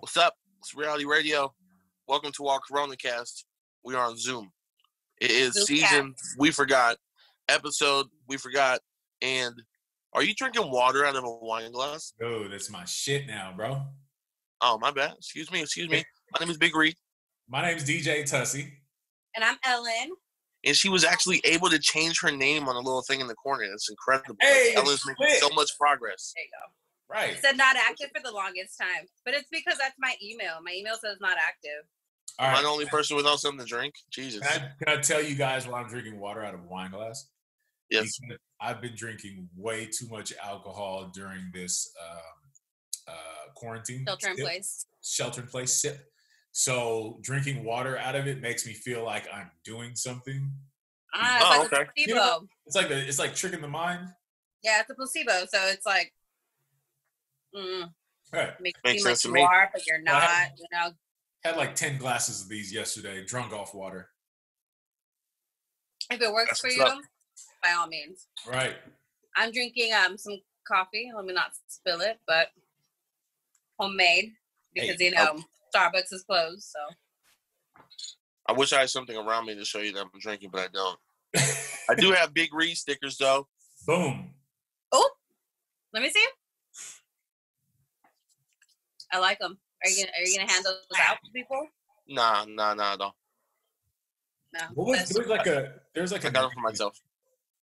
What's up? It's Reality Radio. Welcome to our Corona Cast. We are on Zoom. It is Zoomcast. Season We Forgot, episode We Forgot, and are you drinking water out of a wine glass? Oh, that's my shit now, bro. Oh, my bad. Excuse me. My name is Big Reid. My name's DJ Tasi. And I'm Ellen. And she was actually able to change her name on a little thing in the corner. It's incredible. Hey, Ellen's making so much progress. There you go. Right. It said not active for the longest time. But it's because that's my email. My email says not active. All right. Am I the only person without something to drink? Jesus. Can I tell you guys why I'm drinking water out of a wine glass? Yes. Because I've been drinking way too much alcohol during this quarantine. Shelter in place sip. So drinking water out of it makes me feel like I'm doing something. It's like okay. a placebo. You know, it's like tricking the mind. Yeah, it's a placebo. So it's like, Right. makes Makes you sense seem to like me. you are, but you're not. Had like 10 glasses of these yesterday, drunk off water. If it works That's for what's you, up. by all means. Right. I'm drinking some coffee. Let me not spill it, but homemade because Starbucks is closed. So I wish I had something around me to show you that I'm drinking, but I don't. I do have Big Reid stickers, though. Boom. oh, let me see. I like them. Are you gonna hand those out to people? Nah, no. No. There's like I got them for myself.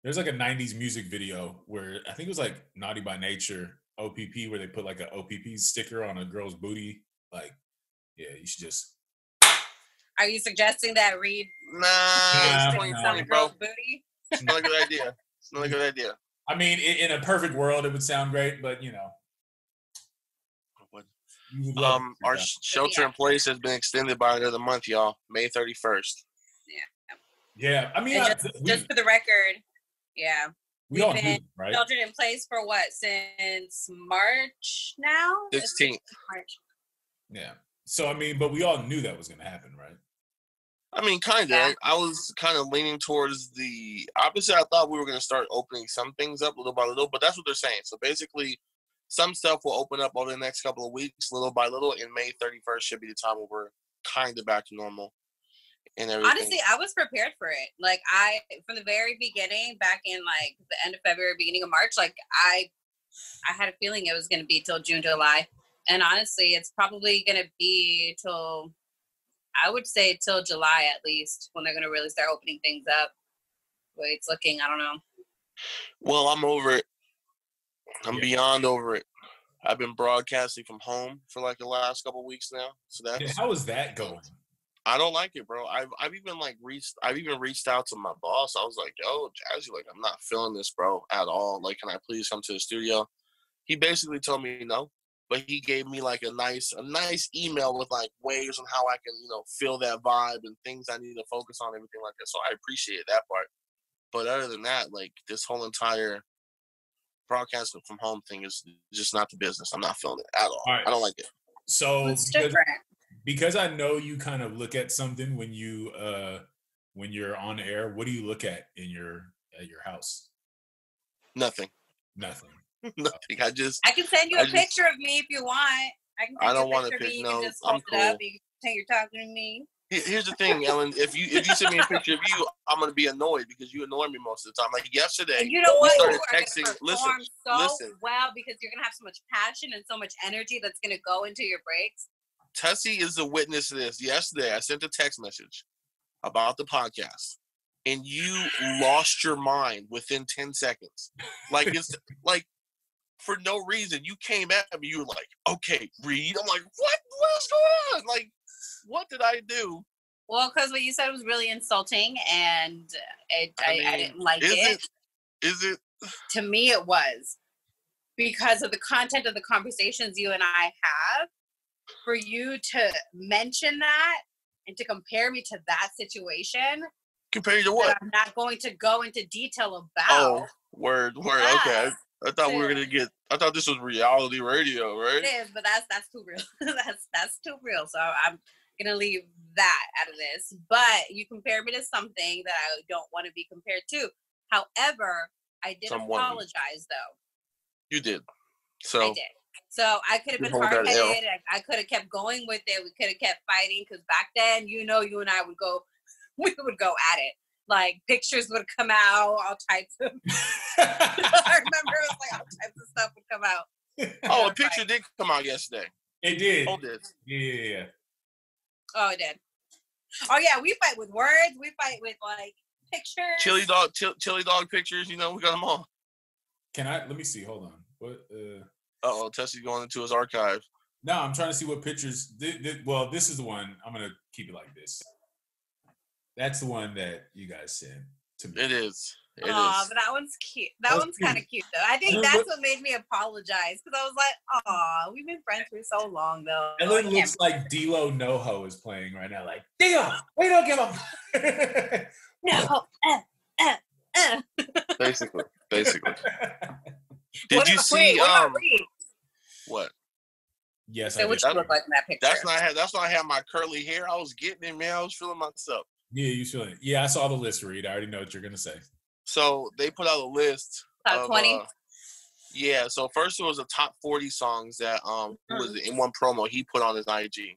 There's like a 90s music video where I think it was like Naughty by Nature, OPP, where they put like a OPP sticker on a girl's booty. Like, yeah, you should just. Are you suggesting that Reid? Nah, it's 2020, bro. Booty? It's not a good idea. It's not a good idea. I mean, in a perfect world, it would sound great, but you know. Our shelter in place has been extended by another month, y'all. May 31st. Yeah, I mean, just for the record, yeah. We all knew, right? Sheltered in place for what, since March now? 16th. March. Yeah. So, I mean, but we all knew that was going to happen, right? I mean, kind of. Yeah. I was kind of leaning towards the opposite. I thought we were going to start opening some things up little by little, but that's what they're saying. So basically, some stuff will open up over the next couple of weeks, little by little, and May 31st should be the time where we're kind of back to normal and everything. Honestly, I was prepared for it. Like, from the very beginning, back in, like, the end of February, beginning of March, like, I had a feeling it was going to be till June, July. And honestly, it's probably going to be till, I would say till July at least, when they're going to really start opening things up. The way it's looking, I don't know. Well, I'm over it. I'm beyond over it. I've been broadcasting from home for like the last couple of weeks now. So that's how is that going? I don't like it, bro. I've even reached out to my boss. I was like, yo, Jazzy, like, I'm not feeling this, bro, at all. Like, can I please come to the studio? He basically told me no, but he gave me like a nice email with like ways on how I can, feel that vibe and things I need to focus on, everything like that. So I appreciate that part. But other than that, like, this whole entire broadcasting from home thing is just not the business. I'm not feeling it at all. Right. I don't like it. So It's different. Because I know you kind of look at something when you're on air. What do you look at in your house? Nothing. Nothing. Nothing. I can send you a picture of me if you want. I don't want to to pick. You No, can just I'm hold cool. it up. You can say you're talking to me. Here's the thing, Ellen. If you send me a picture of you, I'm gonna be annoyed because you annoy me most of the time. Like yesterday, And you know what? started You are texting. gonna perform Listen. well because you're gonna have so much passion and so much energy that's gonna go into your breaks. Tessie is a witness to this. Yesterday, I sent a text message about the podcast, and you lost your mind within 10 seconds. Like, it's like, for no reason, you came at me. You were like, okay, Reid. I'm like, what is going on? Like, what did I do? Well, because what you said was really insulting, and I didn't like it. Is it? To me, it was. Because of the content of the conversations you and I have, for you to mention that and to compare me to that situation. Compare you to what? I'm not going to go into detail about. Oh, word. Yes. Okay. I thought we were gonna get. I thought this was reality radio, right? It is, but that's too real. that's too real. So I'm gonna leave that out of this. But you compare me to something that I don't want to be compared to. However, I did apologize though. You did. So I did. So I could have You been hold that L. hard-headed. I could have kept going with it. We could have kept fighting because back then, you know, you and I would go, we would go at it. Like pictures would come out, all types of. I remember it was like all types of stuff would come out. Oh, a picture did come out yesterday. It did. Oh, it did. Yeah. Oh, it did. Oh yeah, we fight with words. We fight with like pictures. Chili dog pictures. You know, we got them all. Let me see. Hold on. What? Uh-oh, Tessie's going into his archive. No, I'm trying to see what pictures. Well, this is the one. I'm gonna keep it like this. That's the one that you guys sent to me. It is. It is. But that one's cute. That one's kind of cute though. I think that's what made me apologize because I was like, "Aw, we've been friends for so long though." Ellen looks like D-Lo NoHo is playing right now. Like, D-Lo, we don't give him. No. Basically. Did you see? What? Yes, so I what did. you look like in that picture? That's why I had my curly hair. I was getting it, man. I was feeling myself. Yeah, you feeling it. Yeah, I saw the list, Reid. I already know what you're gonna say. So they put out a list. Top 20. Yeah. So first it was the top 40 songs that was in one promo he put on his IG,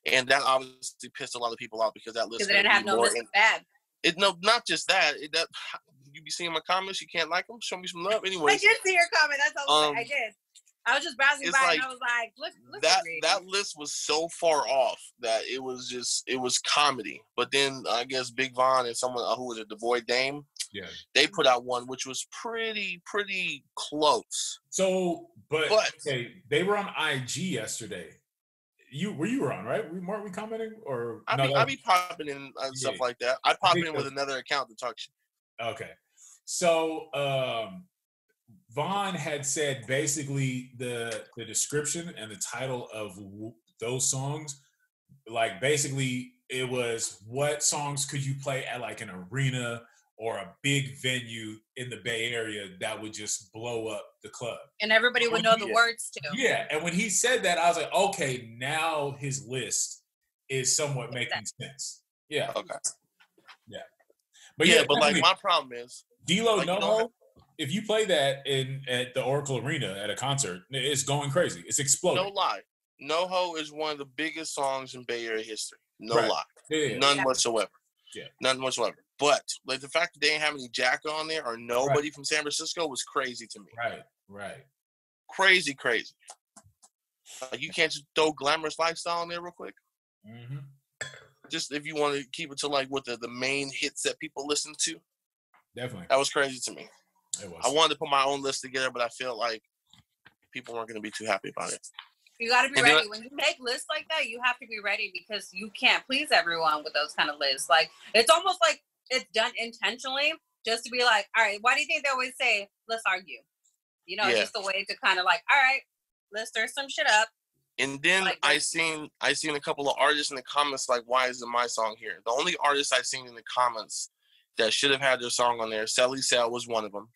and that obviously pissed a lot of people off because that list because it didn't have no list of bad. No, not just that. That you be seeing my comments. You can't like them. Show me some love. Anyway, I did see your comment. That's all I did. I was just browsing by and I was like, look that list was so far off that it was comedy. But then I guess Big Von and someone who was a Devoid Dame, they put out one which was pretty close. So, but okay, they were on IG yesterday. You were on, right? Weren't we commenting or? I be popping in and stuff like that. I pop in with another account to talk shit. Okay, so Vaughn had said basically the description and the title of those songs, like basically it was what songs could you play at like an arena or a big venue in the Bay Area that would just blow up the club. And everybody would know the words too. Yeah, and when he said that, I was like, okay, now his list is somewhat making sense. Yeah. Okay. Yeah. But but like my problem is D-Lo NoHo, if you play that at the Oracle Arena at a concert, it's going crazy. It's exploding. No lie. NoHo is one of the biggest songs in Bay Area history. No lie. Yeah. None whatsoever. Yeah. None whatsoever. But like the fact that they didn't have any Jacka on there or nobody from San Francisco was crazy to me. Right. Crazy. Like you can't just throw Glamorous Lifestyle in there real quick. Mm-hmm. Just if you want to keep it to like what the main hits that people listen to. Definitely. That was crazy to me. It was. I wanted to put my own list together, but I feel like people weren't going to be too happy about it. You got to be ready. When you make lists like that, you have to be ready because you can't please everyone with those kind of lists. Like, it's almost like it's done intentionally just to be like, all right, why do you think they always say, let's argue? You know, just a way to kind of like, all right, let's stir some shit up. And then like, I seen a couple of artists in the comments like, why isn't my song here? The only artist I seen in the comments that should have had their song on there, Sally Sal was one of them.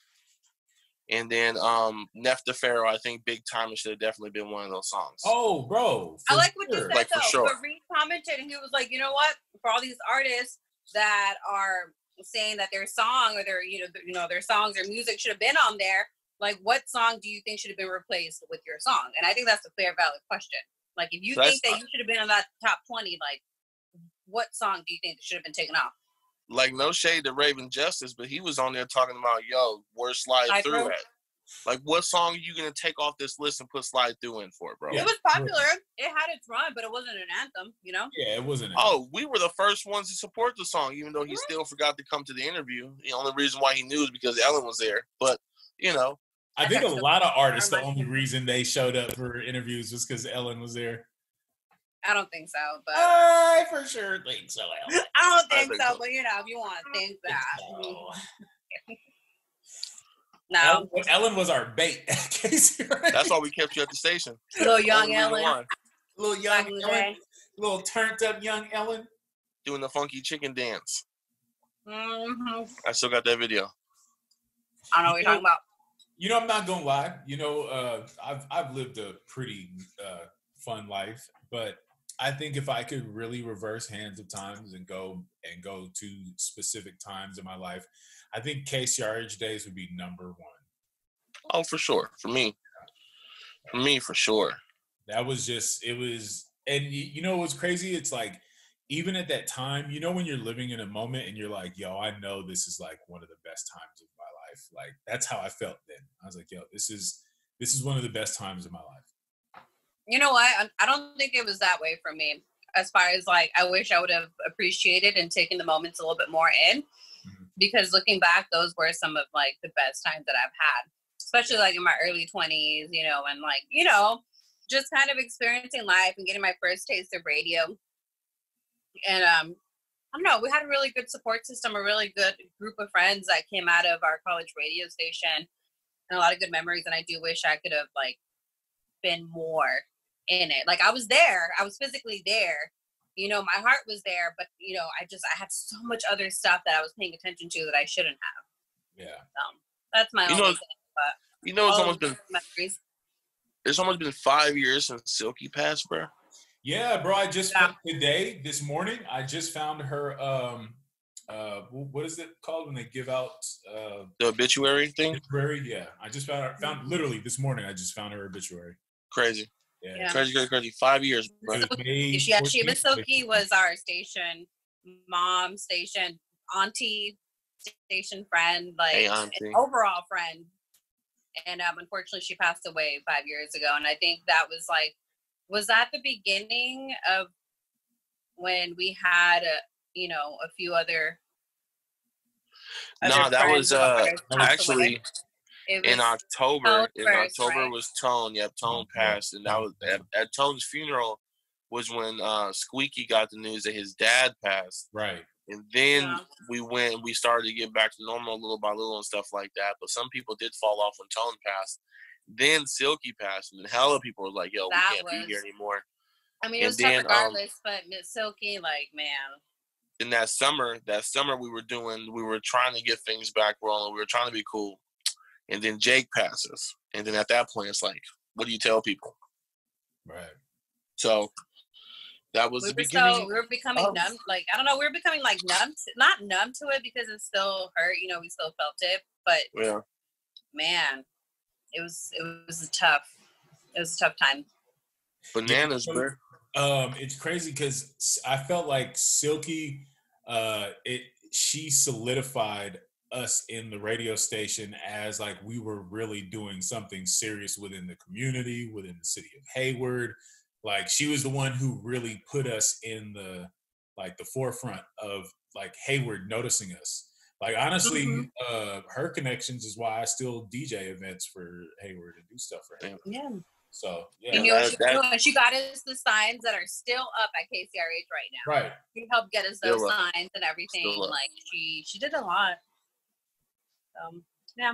And then Nefta Pharaoh, I think Big Time should have definitely been one of those songs. Oh, bro. I like what you said, like, though. For sure. But Reid commented, and he was like, you know what? For all these artists that are saying that their song or their songs or music should have been on there, like, what song do you think should have been replaced with your song? And I think that's a fair, valid question. Like, if you think that you should have been on that top 20, like, what song do you think should have been taken off? Like, no shade to Raven Justice, but he was on there talking about, where's Slide Through at? Like, what song are you going to take off this list and put Slide Through in for, bro? It was popular. It had its run, but it wasn't an anthem, you know? Yeah, it wasn't. Oh, we were the first ones to support the song, even though he still forgot to come to the interview. The only reason why he knew is because Ellen was there. But, I think a lot of artists, the only reason they showed up for interviews was because Ellen was there. I don't think so, but I for sure think so, Ellen. I don't think so, but if you want to think that. No. Ellen was our bait. That's why we kept you at the station. Little young Ellen. Little young Ellen. Little turned up young Ellen. Doing the funky chicken dance. Mm-hmm. I still got that video. I don't know what you're talking about. I'm not gonna lie. I've lived a pretty fun life, but I think if I could really reverse hands of times and go to specific times in my life, I think KCRH days would be number one. Oh, for sure. For me. For me, for sure. That was just, it was, and you know what's crazy? It's like, even at that time, you know, when you're living in a moment and you're like, yo, I know this is like one of the best times of my life. Like, that's how I felt then. I was like, yo, this is one of the best times of my life. You know what? I don't think it was that way for me. As far as like, I wish I would have appreciated and taken the moments a little bit more in, because looking back, those were some of like the best times that I've had, especially like in my early 20s, you know, and like, you know, just kind of experiencing life and getting my first taste of radio. And I don't know, we had a really good support system, a really good group of friends that came out of our college radio station, and a lot of good memories. And I do wish I could have like been more in it. Like I was there, I was physically there, you know, my heart was there, but you know, I had so much other stuff that I was paying attention to that I shouldn't have. Yeah. That's my only thing. But you know, it's almost been 5 years since Silky passed, bro. Yeah, bro. I just this morning, I just found her. What is it called when they give out the obituary thing? Obituary, yeah. I just found literally this morning. I just found her obituary. Crazy. Yeah. Crazy. 5 years, bro. Silky was our station mom, station auntie, station friend, like an overall friend. And unfortunately, she passed away 5 years ago. And I think that was that the beginning of when we had, a few other? No, that was actually in October. In October right? Was Tone. Yep, Tone passed, and that was at Tone's funeral was when Squeaky got the news that his dad passed. Right. And then we started to get back to normal little by little and stuff like that. But some people did fall off when Tone passed. Then Silky passed, and hella people were like, "Yo, we can't be here anymore." I mean, it was tough regardless, but Miss Silky, like, man. In that summer we were trying to get things back rolling. We were trying to be cool, and then Jake passes, and then at that point, it's like, what do you tell people? Right. So. That was the beginning. We were becoming numb. Like, I don't know. We were becoming like numb. Not numb to it because it still hurt. You know, we still felt it. But man, it was a tough time. Bananas, bro. It's crazy because I felt like Silky, she solidified us in the radio station as like we were really doing something serious within the community, within the city of Hayward. Like she was the one who really put us in the forefront of like Hayward noticing us. Like honestly, her connections is why I still DJ events for Hayward and do stuff for Hayward. Yeah. So yeah. You know what doing? She got us the signs that are still up at KCRH right now. Right. She helped get us those signs and everything. Like she did a lot. Yeah.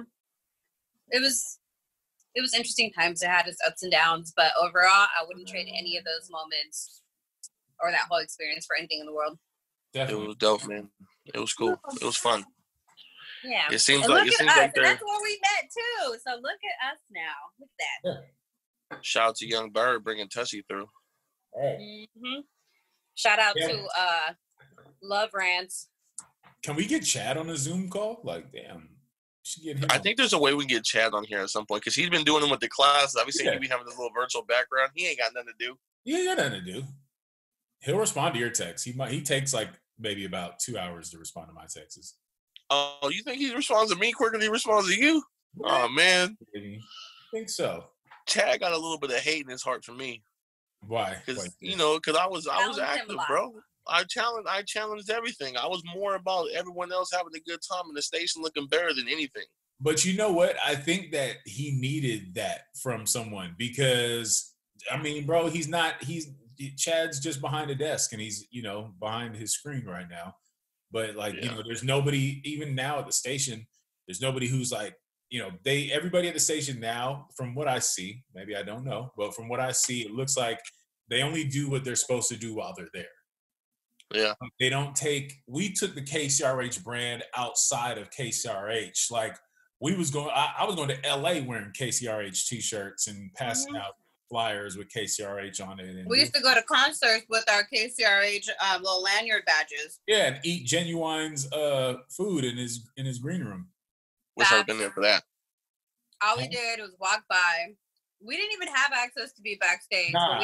It was interesting times. It had its ups and downs, but overall, I wouldn't trade any of those moments or that whole experience for anything in the world. Definitely. It was dope, man. It was cool. It was fun. Yeah. It seems like that's where we met too. So look at us now. Look at that. Yeah. Shout out to Young Bird bringing Tasi through. All right. Shout out to Love Rants. Can we get Chad on a Zoom call? Like, damn. I think there's a way we can get Chad on here at some point because he's been doing them with the class. I've been seeing he be having this little virtual background. He ain't got nothing to do. He ain't got nothing to do. He'll respond to your text. He takes like maybe about 2 hours to respond to my texts. Oh, you think he responds to me quicker than he responds to you? Yeah. Oh man, I think so. Chad got a little bit of hate in his heart for me. Why? Because because I was active, bro. I challenged everything. I was more about everyone else having a good time and the station looking better than anything. But you know what? I think that he needed that from someone because, I mean, bro, Chad's just behind a desk and he's, behind his screen right now. But like, there's nobody, even now at the station, there's nobody who's like, everybody at the station now, from what I see, maybe I don't know, but from what I see, it looks like they only do what they're supposed to do while they're there. Yeah. We took the KCRH brand outside of KCRH. Like I was going to LA wearing KCRH t-shirts and passing out flyers with KCRH on it. And we used to go to concerts with our KCRH little lanyard badges. Yeah, and eat Genuine's food in his green room. Wish I'd been there for that. All we did was walk by, we didn't even have access to be backstage, Nah, but we